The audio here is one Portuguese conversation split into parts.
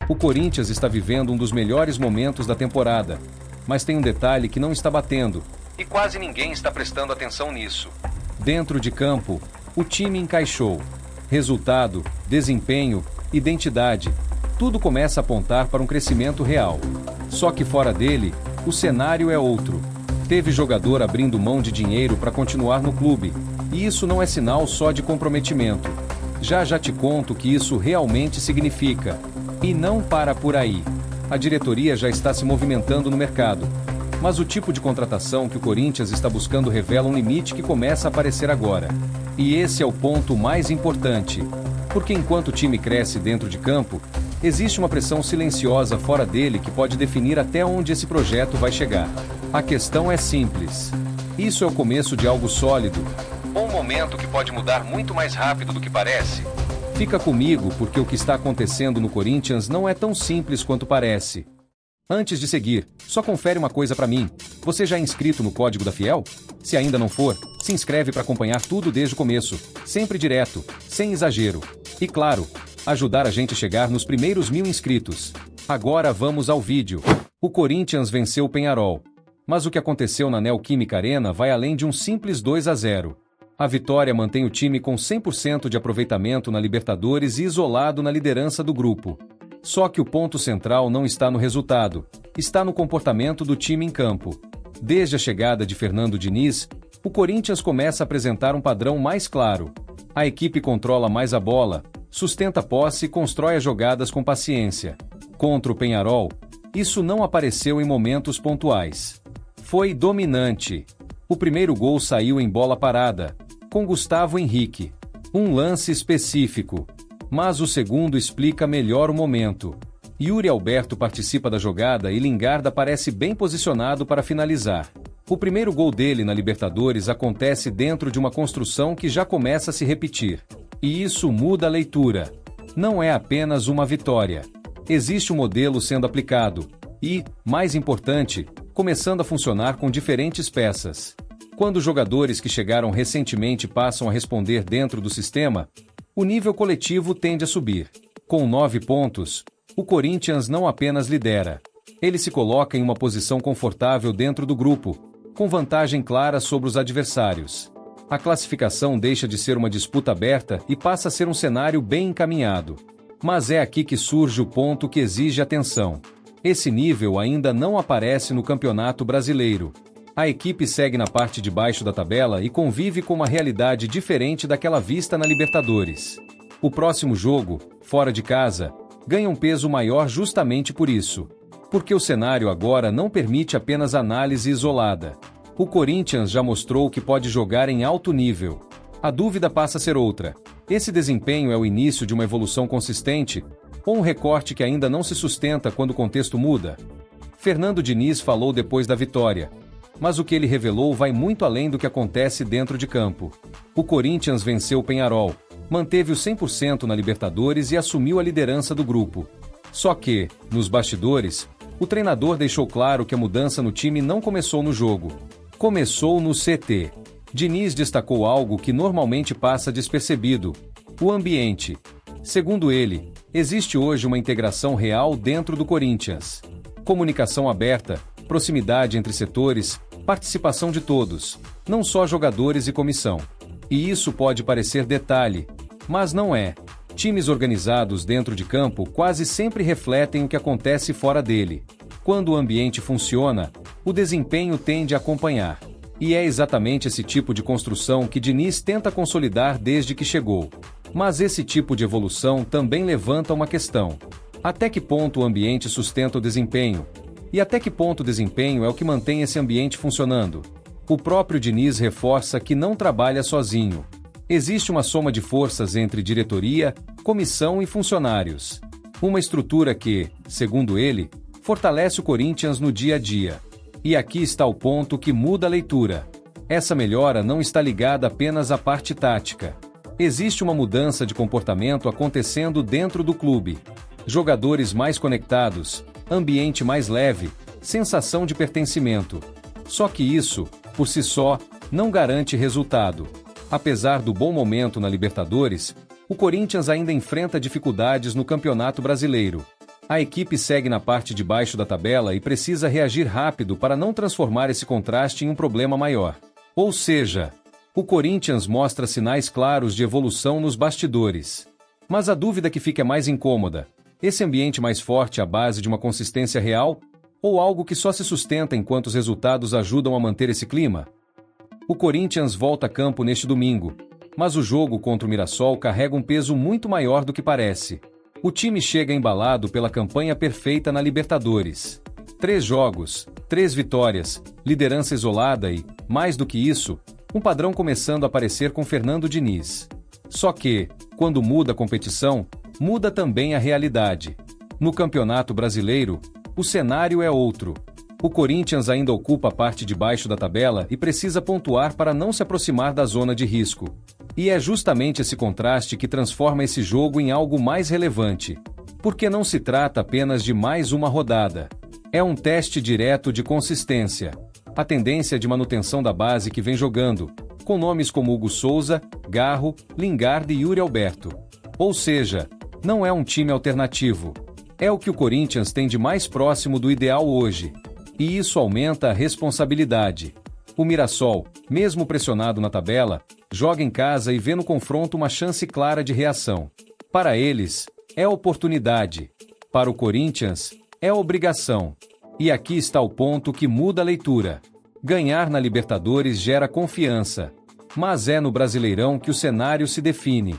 O Corinthians está vivendo um dos melhores momentos da temporada, mas tem um detalhe que não está batendo, e quase ninguém está prestando atenção nisso. Dentro de campo, o time encaixou. Resultado, desempenho, identidade, tudo começa a apontar para um crescimento real. Só que fora dele, o cenário é outro. Teve jogador abrindo mão de dinheiro para continuar no clube, e isso não é sinal só de comprometimento. Já te conto o que isso realmente significa. E não para por aí. A diretoria já está se movimentando no mercado. Mas o tipo de contratação que o Corinthians está buscando revela um limite que começa a aparecer agora. E esse é o ponto mais importante. Porque enquanto o time cresce dentro de campo, existe uma pressão silenciosa fora dele que pode definir até onde esse projeto vai chegar. A questão é simples. Isso é o começo de algo sólido, ou um momento que pode mudar muito mais rápido do que parece? Fica comigo porque o que está acontecendo no Corinthians não é tão simples quanto parece. Antes de seguir, só confere uma coisa para mim. Você já é inscrito no Código da Fiel? Se ainda não for, se inscreve para acompanhar tudo desde o começo, sempre direto, sem exagero. E claro, ajudar a gente a chegar nos primeiros 1000 inscritos. Agora vamos ao vídeo. O Corinthians venceu o Peñarol. Mas o que aconteceu na Neoquímica Arena vai além de um simples 2-0. A vitória mantém o time com 100% de aproveitamento na Libertadores e isolado na liderança do grupo. Só que o ponto central não está no resultado, está no comportamento do time em campo. Desde a chegada de Fernando Diniz, o Corinthians começa a apresentar um padrão mais claro. A equipe controla mais a bola, sustenta a posse e constrói as jogadas com paciência. Contra o Peñarol, isso não apareceu em momentos pontuais. Foi dominante. O primeiro gol saiu em bola parada, com Gustavo Henrique. Um lance específico. Mas o segundo explica melhor o momento. Yuri Alberto participa da jogada e Lingard aparece bem posicionado para finalizar. O primeiro gol dele na Libertadores acontece dentro de uma construção que já começa a se repetir. E isso muda a leitura. Não é apenas uma vitória. Existe um modelo sendo aplicado. E, mais importante, começando a funcionar com diferentes peças. Quando jogadores que chegaram recentemente passam a responder dentro do sistema, o nível coletivo tende a subir. Com 9 pontos, o Corinthians não apenas lidera. Ele se coloca em uma posição confortável dentro do grupo, com vantagem clara sobre os adversários. A classificação deixa de ser uma disputa aberta e passa a ser um cenário bem encaminhado. Mas é aqui que surge o ponto que exige atenção. Esse nível ainda não aparece no Campeonato Brasileiro. A equipe segue na parte de baixo da tabela e convive com uma realidade diferente daquela vista na Libertadores. O próximo jogo, fora de casa, ganha um peso maior justamente por isso. Porque o cenário agora não permite apenas análise isolada. O Corinthians já mostrou que pode jogar em alto nível. A dúvida passa a ser outra. Esse desempenho é o início de uma evolução consistente, ou um recorte que ainda não se sustenta quando o contexto muda? Fernando Diniz falou depois da vitória. Mas o que ele revelou vai muito além do que acontece dentro de campo. O Corinthians venceu o Peñarol, manteve o 100% na Libertadores e assumiu a liderança do grupo. Só que, nos bastidores, o treinador deixou claro que a mudança no time não começou no jogo. Começou no CT. Diniz destacou algo que normalmente passa despercebido: o ambiente. Segundo ele, existe hoje uma integração real dentro do Corinthians. Comunicação aberta, proximidade entre setores, participação de todos, não só jogadores e comissão. E isso pode parecer detalhe, mas não é. Times organizados dentro de campo quase sempre refletem o que acontece fora dele. Quando o ambiente funciona, o desempenho tende a acompanhar. E é exatamente esse tipo de construção que Diniz tenta consolidar desde que chegou. Mas esse tipo de evolução também levanta uma questão. Até que ponto o ambiente sustenta o desempenho? E até que ponto o desempenho é o que mantém esse ambiente funcionando? O próprio Diniz reforça que não trabalha sozinho. Existe uma soma de forças entre diretoria, comissão e funcionários. Uma estrutura que, segundo ele, fortalece o Corinthians no dia a dia. E aqui está o ponto que muda a leitura. Essa melhora não está ligada apenas à parte tática. Existe uma mudança de comportamento acontecendo dentro do clube. Jogadores mais conectados, ambiente mais leve, sensação de pertencimento. Só que isso, por si só, não garante resultado. Apesar do bom momento na Libertadores, o Corinthians ainda enfrenta dificuldades no Campeonato Brasileiro. A equipe segue na parte de baixo da tabela e precisa reagir rápido para não transformar esse contraste em um problema maior. Ou seja, o Corinthians mostra sinais claros de evolução nos bastidores. Mas a dúvida que fica é mais incômoda: esse ambiente mais forte à base de uma consistência real, ou algo que só se sustenta enquanto os resultados ajudam a manter esse clima? O Corinthians volta a campo neste domingo, mas o jogo contra o Mirassol carrega um peso muito maior do que parece. O time chega embalado pela campanha perfeita na Libertadores. 3 jogos, 3 vitórias, liderança isolada e, mais do que isso, um padrão começando a aparecer com Fernando Diniz. Só que, quando muda a competição, muda também a realidade. No Campeonato Brasileiro, o cenário é outro. O Corinthians ainda ocupa a parte de baixo da tabela e precisa pontuar para não se aproximar da zona de risco. E é justamente esse contraste que transforma esse jogo em algo mais relevante. Porque não se trata apenas de mais uma rodada. É um teste direto de consistência. A tendência de manutenção da base que vem jogando, com nomes como Hugo Souza, Garro, Lingard e Yuri Alberto. Ou seja, não é um time alternativo. É o que o Corinthians tem de mais próximo do ideal hoje. E isso aumenta a responsabilidade. O Mirassol, mesmo pressionado na tabela, joga em casa e vê no confronto uma chance clara de reação. Para eles, é oportunidade. Para o Corinthians, é obrigação. E aqui está o ponto que muda a leitura. Ganhar na Libertadores gera confiança. Mas é no Brasileirão que o cenário se define.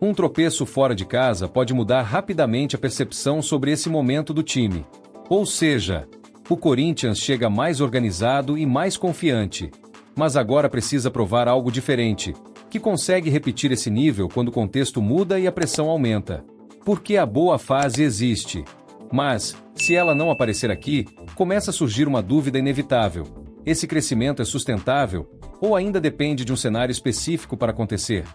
Um tropeço fora de casa pode mudar rapidamente a percepção sobre esse momento do time. Ou seja, o Corinthians chega mais organizado e mais confiante. Mas agora precisa provar algo diferente, que consegue repetir esse nível quando o contexto muda e a pressão aumenta. Porque a boa fase existe. Mas, se ela não aparecer aqui, começa a surgir uma dúvida inevitável. Esse crescimento é sustentável, ou ainda depende de um cenário específico para acontecer?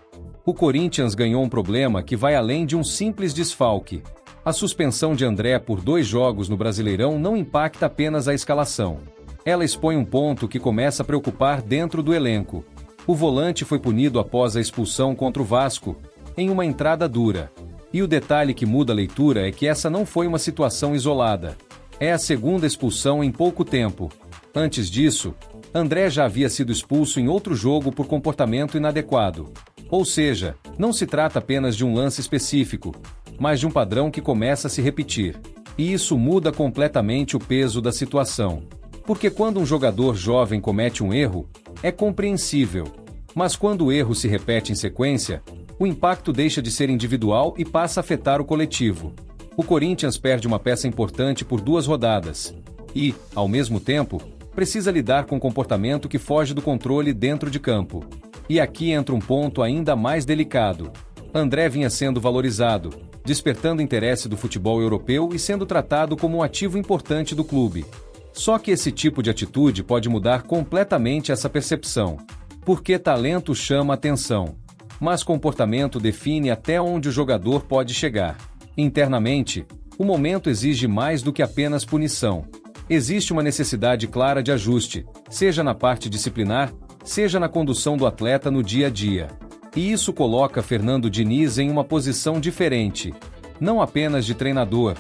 O Corinthians ganhou um problema que vai além de um simples desfalque. A suspensão de André por 2 jogos no Brasileirão não impacta apenas a escalação. Ela expõe um ponto que começa a preocupar dentro do elenco. O volante foi punido após a expulsão contra o Vasco, em uma entrada dura. E o detalhe que muda a leitura é que essa não foi uma situação isolada. É a segunda expulsão em pouco tempo. Antes disso, André já havia sido expulso em outro jogo por comportamento inadequado. Ou seja, não se trata apenas de um lance específico, mas de um padrão que começa a se repetir. E isso muda completamente o peso da situação. Porque quando um jogador jovem comete um erro, é compreensível. Mas quando o erro se repete em sequência, o impacto deixa de ser individual e passa a afetar o coletivo. O Corinthians perde uma peça importante por 2 rodadas. E, ao mesmo tempo, precisa lidar com um comportamento que foge do controle dentro de campo. E aqui entra um ponto ainda mais delicado. André vinha sendo valorizado, despertando interesse do futebol europeu e sendo tratado como um ativo importante do clube. Só que esse tipo de atitude pode mudar completamente essa percepção. Porque talento chama atenção. Mas comportamento define até onde o jogador pode chegar. Internamente, o momento exige mais do que apenas punição. Existe uma necessidade clara de ajuste, seja na parte disciplinar, seja na condução do atleta no dia a dia. E isso coloca Fernando Diniz em uma posição diferente. Não apenas de treinador,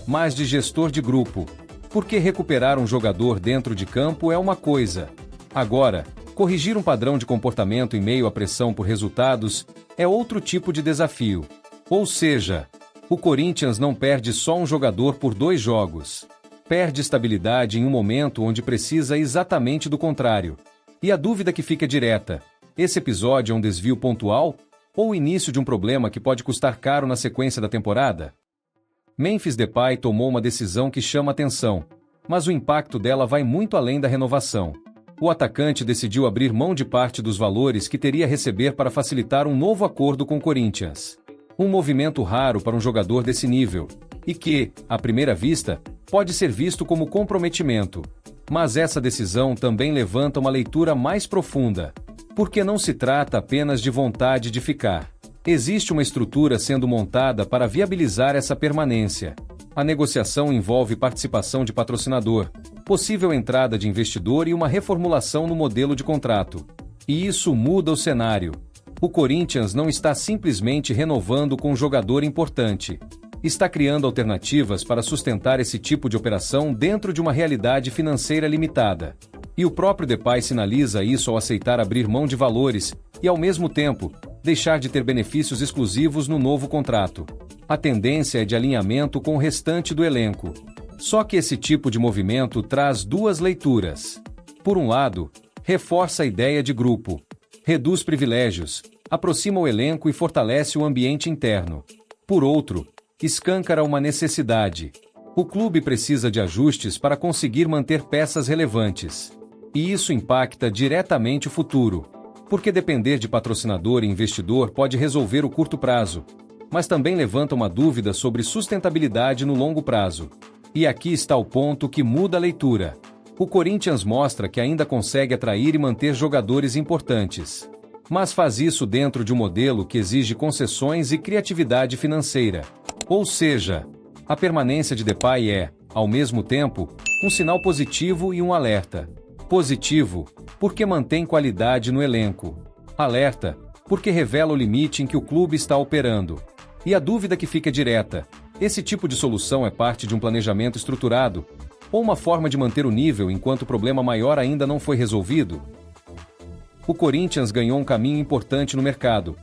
mas de gestor de grupo. Porque recuperar um jogador dentro de campo é uma coisa. Agora, corrigir um padrão de comportamento em meio à pressão por resultados é outro tipo de desafio. Ou seja, o Corinthians não perde só um jogador por 2 jogos. Perde estabilidade em um momento onde precisa exatamente do contrário. E a dúvida que fica é direta: esse episódio é um desvio pontual ou o início de um problema que pode custar caro na sequência da temporada? Memphis Depay tomou uma decisão que chama atenção, mas o impacto dela vai muito além da renovação. O atacante decidiu abrir mão de parte dos valores que teria a receber para facilitar um novo acordo com o Corinthians. Um movimento raro para um jogador desse nível, e que, à primeira vista, pode ser visto como comprometimento. Mas essa decisão também levanta uma leitura mais profunda. Porque não se trata apenas de vontade de ficar. Existe uma estrutura sendo montada para viabilizar essa permanência. A negociação envolve participação de patrocinador, possível entrada de investidor e uma reformulação no modelo de contrato. E isso muda o cenário. O Corinthians não está simplesmente renovando com um jogador importante. está criando alternativas para sustentar esse tipo de operação dentro de uma realidade financeira limitada. E o próprio Depay sinaliza isso ao aceitar abrir mão de valores e, ao mesmo tempo, deixar de ter benefícios exclusivos no novo contrato. A tendência é de alinhamento com o restante do elenco. Só que esse tipo de movimento traz duas leituras. Por um lado, reforça a ideia de grupo, reduz privilégios, aproxima o elenco e fortalece o ambiente interno. Por outro, escancara uma necessidade. O clube precisa de ajustes para conseguir manter peças relevantes. E isso impacta diretamente o futuro, porque depender de patrocinador e investidor pode resolver o curto prazo, mas também levanta uma dúvida sobre sustentabilidade no longo prazo. E aqui está o ponto que muda a leitura. O Corinthians mostra que ainda consegue atrair e manter jogadores importantes, mas faz isso dentro de um modelo que exige concessões e criatividade financeira. Ou seja, a permanência de Depay é, ao mesmo tempo, um sinal positivo e um alerta. Positivo, porque mantém qualidade no elenco. Alerta, porque revela o limite em que o clube está operando. E a dúvida que fica é direta: esse tipo de solução é parte de um planejamento estruturado, ou uma forma de manter o nível enquanto o problema maior ainda não foi resolvido? O Corinthians ganhou um caminho importante no mercado,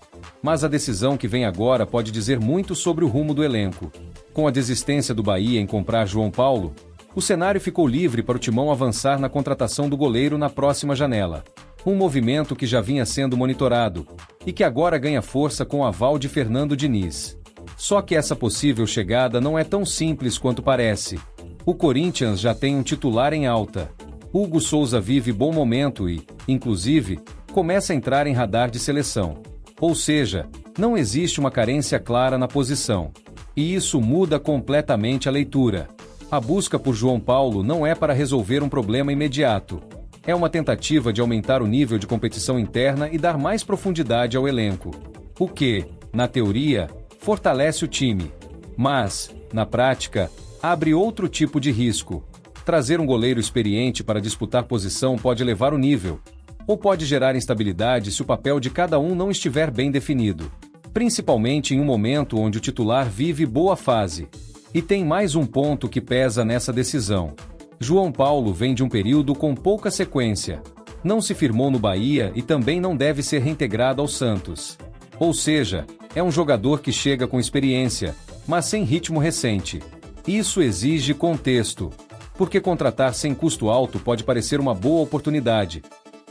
mas a decisão que vem agora pode dizer muito sobre o rumo do elenco. Com a desistência do Bahia em comprar João Paulo, o cenário ficou livre para o Timão avançar na contratação do goleiro na próxima janela. Um movimento que já vinha sendo monitorado, e que agora ganha força com o aval de Fernando Diniz. Só que essa possível chegada não é tão simples quanto parece. O Corinthians já tem um titular em alta. Hugo Souza vive bom momento e, inclusive, começa a entrar em radar de seleção. Ou seja, não existe uma carência clara na posição. E isso muda completamente a leitura. A busca por João Paulo não é para resolver um problema imediato. É uma tentativa de aumentar o nível de competição interna e dar mais profundidade ao elenco. O que, na teoria, fortalece o time. Mas, na prática, abre outro tipo de risco. Trazer um goleiro experiente para disputar posição pode elevar o nível, ou pode gerar instabilidade se o papel de cada um não estiver bem definido. Principalmente em um momento onde o titular vive boa fase. E tem mais um ponto que pesa nessa decisão. João Paulo vem de um período com pouca sequência. Não se firmou no Bahia e também não deve ser reintegrado ao Santos. Ou seja, é um jogador que chega com experiência, mas sem ritmo recente. Isso exige contexto, porque contratar sem custo alto pode parecer uma boa oportunidade,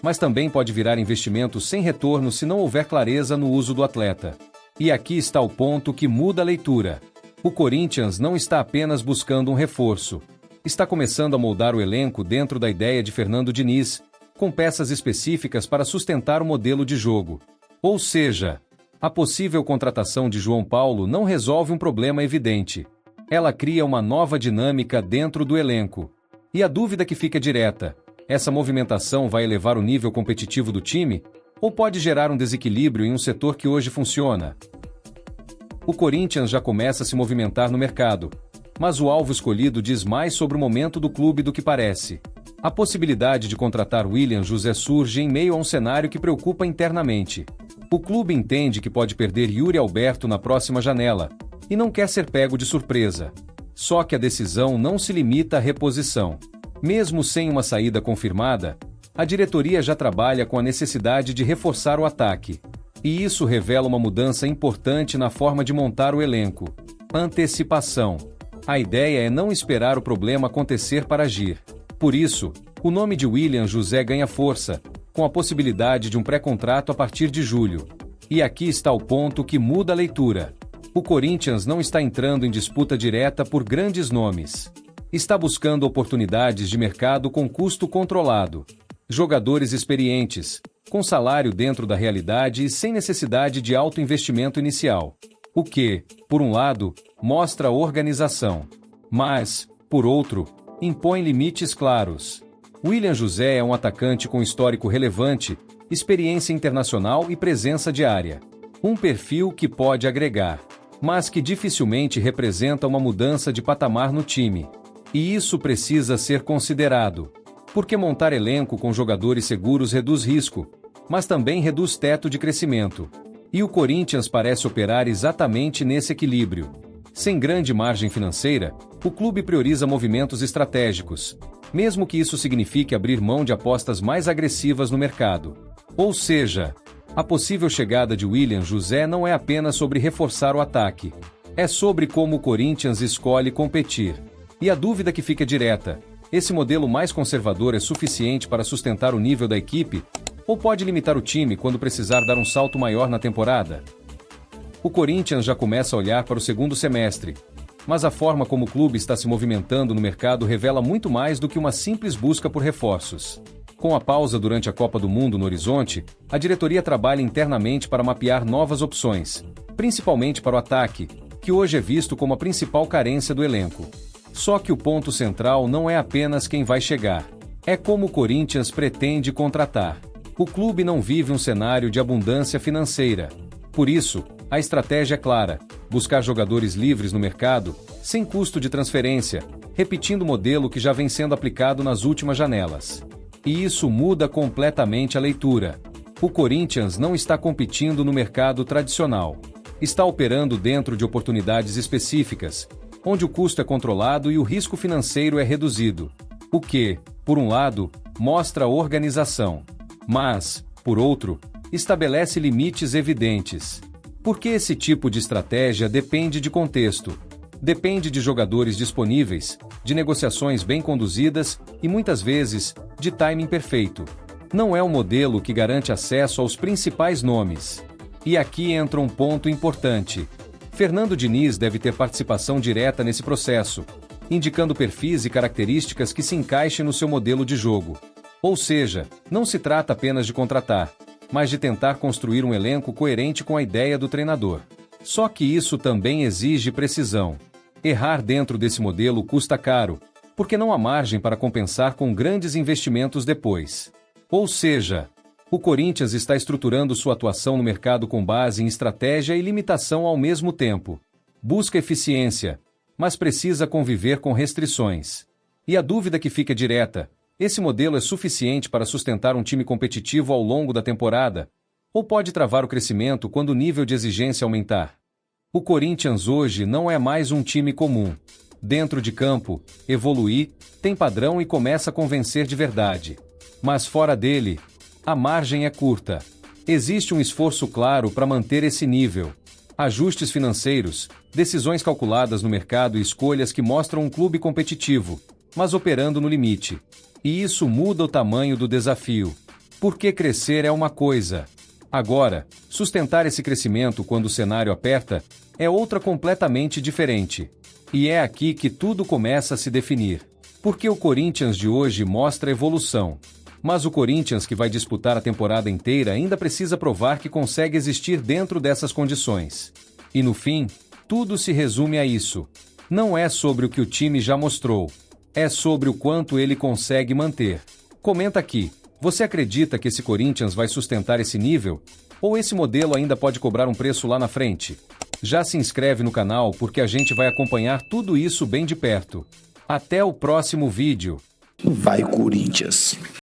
mas também pode virar investimento sem retorno se não houver clareza no uso do atleta. E aqui está o ponto que muda a leitura. O Corinthians não está apenas buscando um reforço. Está começando a moldar o elenco dentro da ideia de Fernando Diniz, com peças específicas para sustentar o modelo de jogo. Ou seja, a possível contratação de João Paulo não resolve um problema evidente. Ela cria uma nova dinâmica dentro do elenco. E a dúvida que fica é direta: essa movimentação vai elevar o nível competitivo do time? Ou pode gerar um desequilíbrio em um setor que hoje funciona? O Corinthians já começa a se movimentar no mercado, mas o alvo escolhido diz mais sobre o momento do clube do que parece. A possibilidade de contratar William José surge em meio a um cenário que preocupa internamente. O clube entende que pode perder Yuri Alberto na próxima janela, e não quer ser pego de surpresa. Só que a decisão não se limita à reposição. Mesmo sem uma saída confirmada, a diretoria já trabalha com a necessidade de reforçar o ataque. E isso revela uma mudança importante na forma de montar o elenco. Antecipação. A ideia é não esperar o problema acontecer para agir. Por isso, o nome de William José ganha força, com a possibilidade de um pré-contrato a partir de julho. E aqui está o ponto que muda a leitura. O Corinthians não está entrando em disputa direta por grandes nomes. Está buscando oportunidades de mercado com custo controlado. Jogadores experientes, com salário dentro da realidade e sem necessidade de alto investimento inicial. O que, por um lado, mostra organização. Mas, por outro, impõe limites claros. William José é um atacante com histórico relevante, experiência internacional e presença diária. Um perfil que pode agregar, mas que dificilmente representa uma mudança de patamar no time. E isso precisa ser considerado. Porque montar elenco com jogadores seguros reduz risco, mas também reduz teto de crescimento. E o Corinthians parece operar exatamente nesse equilíbrio. Sem grande margem financeira, o clube prioriza movimentos estratégicos, mesmo que isso signifique abrir mão de apostas mais agressivas no mercado. Ou seja, a possível chegada de William José não é apenas sobre reforçar o ataque. É sobre como o Corinthians escolhe competir. E a dúvida que fica é direta: esse modelo mais conservador é suficiente para sustentar o nível da equipe? Ou pode limitar o time quando precisar dar um salto maior na temporada? O Corinthians já começa a olhar para o segundo semestre, mas a forma como o clube está se movimentando no mercado revela muito mais do que uma simples busca por reforços. Com a pausa durante a Copa do Mundo no horizonte, a diretoria trabalha internamente para mapear novas opções, principalmente para o ataque, que hoje é visto como a principal carência do elenco. Só que o ponto central não é apenas quem vai chegar, é como o Corinthians pretende contratar. O clube não vive um cenário de abundância financeira. Por isso, a estratégia é clara: buscar jogadores livres no mercado, sem custo de transferência, repetindo o modelo que já vem sendo aplicado nas últimas janelas. E isso muda completamente a leitura. O Corinthians não está competindo no mercado tradicional. Está operando dentro de oportunidades específicas, onde o custo é controlado e o risco financeiro é reduzido. O que, por um lado, mostra a organização, mas, por outro, estabelece limites evidentes. Porque esse tipo de estratégia depende de contexto. Depende de jogadores disponíveis, de negociações bem conduzidas e, muitas vezes, de timing perfeito. Não é um modelo que garante acesso aos principais nomes. E aqui entra um ponto importante. Fernando Diniz deve ter participação direta nesse processo, indicando perfis e características que se encaixem no seu modelo de jogo. Ou seja, não se trata apenas de contratar, mas de tentar construir um elenco coerente com a ideia do treinador. Só que isso também exige precisão. Errar dentro desse modelo custa caro, porque não há margem para compensar com grandes investimentos depois. Ou seja, o Corinthians está estruturando sua atuação no mercado com base em estratégia e limitação ao mesmo tempo. Busca eficiência, mas precisa conviver com restrições. E a dúvida que fica é direta: esse modelo é suficiente para sustentar um time competitivo ao longo da temporada? Ou pode travar o crescimento quando o nível de exigência aumentar? O Corinthians hoje não é mais um time comum. Dentro de campo, evolui, tem padrão e começa a convencer de verdade. Mas fora dele, a margem é curta. Existe um esforço claro para manter esse nível. Ajustes financeiros, decisões calculadas no mercado e escolhas que mostram um clube competitivo, mas operando no limite. E isso muda o tamanho do desafio. Porque crescer é uma coisa. Agora, sustentar esse crescimento quando o cenário aperta é outra completamente diferente. E é aqui que tudo começa a se definir. Porque o Corinthians de hoje mostra evolução. Mas o Corinthians que vai disputar a temporada inteira ainda precisa provar que consegue existir dentro dessas condições. E no fim, tudo se resume a isso. Não é sobre o que o time já mostrou. É sobre o quanto ele consegue manter. Comenta aqui: você acredita que esse Corinthians vai sustentar esse nível? Ou esse modelo ainda pode cobrar um preço lá na frente? Já se inscreve no canal porque a gente vai acompanhar tudo isso bem de perto. Até o próximo vídeo. Vai, Corinthians!